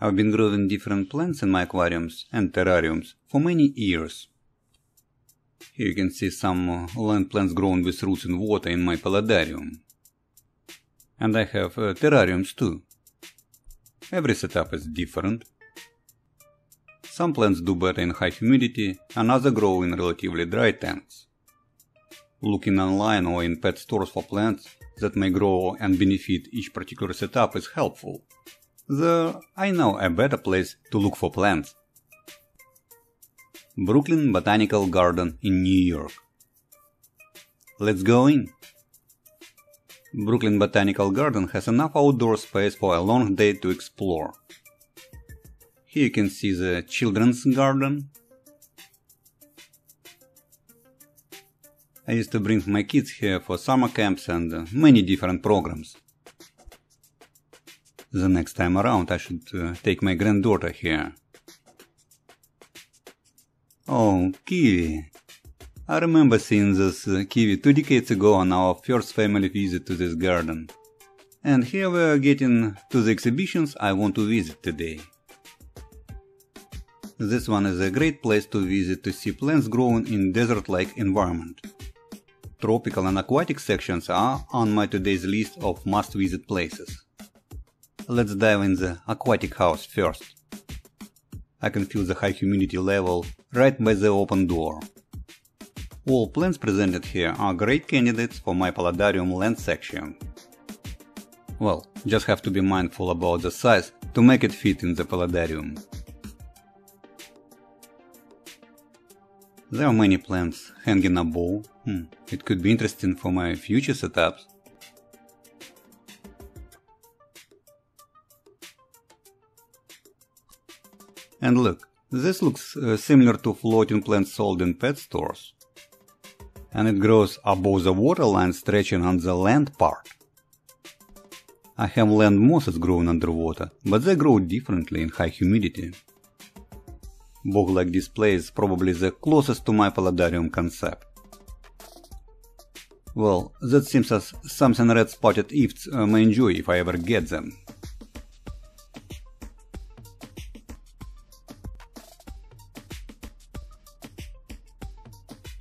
I've been growing different plants in my aquariums and terrariums for many years. Here you can see some land plants grown with roots in water in my paludarium. And I have terrariums too. Every setup is different. Some plants do better in high humidity, and others grow in relatively dry tanks. Looking online or in pet stores for plants that may grow and benefit each particular setup is helpful. Though I know a better place to look for plants. Brooklyn Botanical Garden in New York. Let's go in. Brooklyn Botanical Garden has enough outdoor space for a long day to explore. Here you can see the children's garden. I used to bring my kids here for summer camps and many different programs. The next time around I should take my granddaughter here. Oh, kiwi! I remember seeing this kiwi 2 decades ago on our first family visit to this garden. And here we are getting to the exhibitions I want to visit today. This one is a great place to visit to see plants growing in desert-like environment. Tropical and aquatic sections are on my today's list of must-visit places. Let's dive in the aquatic house first. I can feel the high humidity level right by the open door. All plants presented here are great candidates for my paludarium land section. Well, just have to be mindful about the size to make it fit in the paludarium. There are many plants hanging above. It could be interesting for my future setups. And look, this looks similar to floating plants sold in pet stores. And it grows above the waterline stretching on the land part. I have land mosses growing underwater, but they grow differently in high humidity. Bog-like display is probably the closest to my paludarium concept. Well, that seems as something red-spotted ifts may enjoy if I ever get them.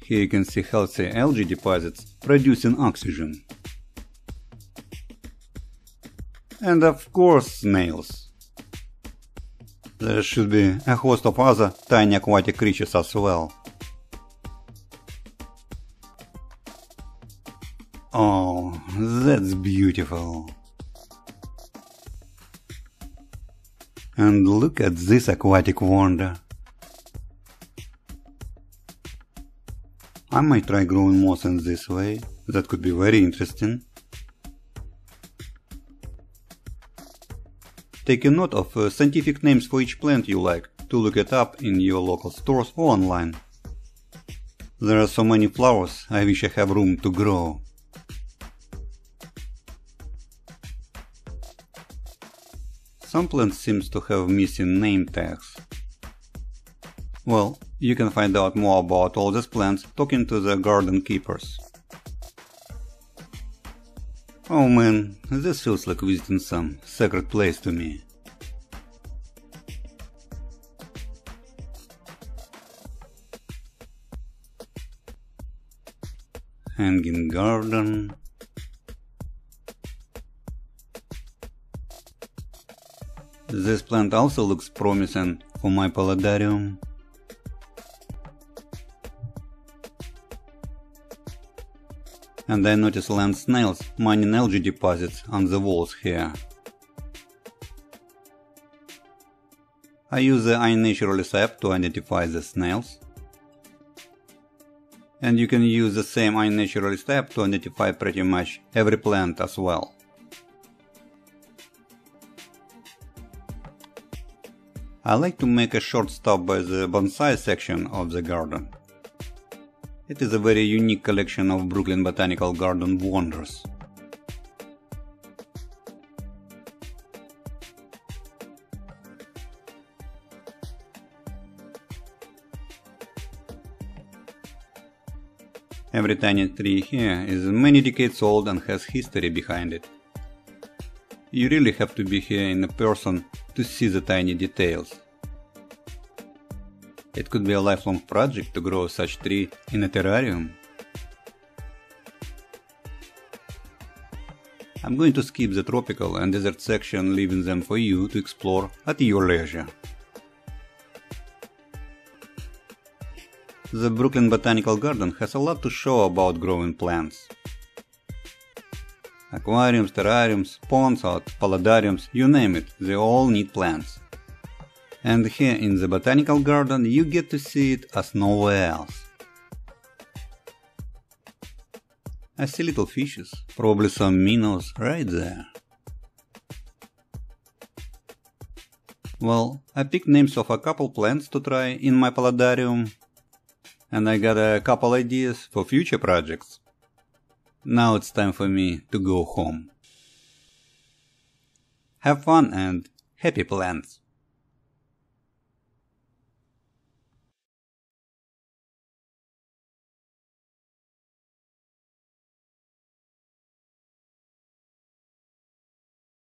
Here you can see healthy algae deposits producing oxygen. And of course snails. There should be a host of other tiny aquatic creatures as well. Oh, that's beautiful. And look at this aquatic wonder. I might try growing moss in this way, that could be very interesting. Take a note of scientific names for each plant you like to look it up in your local stores or online. There are so many flowers, I wish I have room to grow. Some plants seems to have missing name tags. Well, you can find out more about all these plants talking to the garden keepers. Oh man, this feels like visiting some sacred place to me. Hanging garden. This plant also looks promising for my paludarium. And I notice land snails mining algae deposits on the walls here. I use the iNaturalist app to identify the snails. And you can use the same iNaturalist app to identify pretty much every plant as well. I like to make a short stop by the Bonsai section of the garden. It is a very unique collection of Brooklyn Botanical Garden wonders. Every tiny tree here is many decades old and has history behind it. You really have to be here in person to see the tiny details. It could be a lifelong project to grow such tree in a terrarium. I'm going to skip the tropical and desert section, leaving them for you to explore at your leisure. The Brooklyn Botanical Garden has a lot to show about growing plants. Aquariums, terrariums, ponds, paludariums, you name it, they all need plants. And here in the Botanical Garden you get to see it as nowhere else. I see little fishes, probably some minnows right there. Well, I picked names of a couple plants to try in my paludarium, and I got a couple ideas for future projects. Now it's time for me to go home. Have fun and happy plants!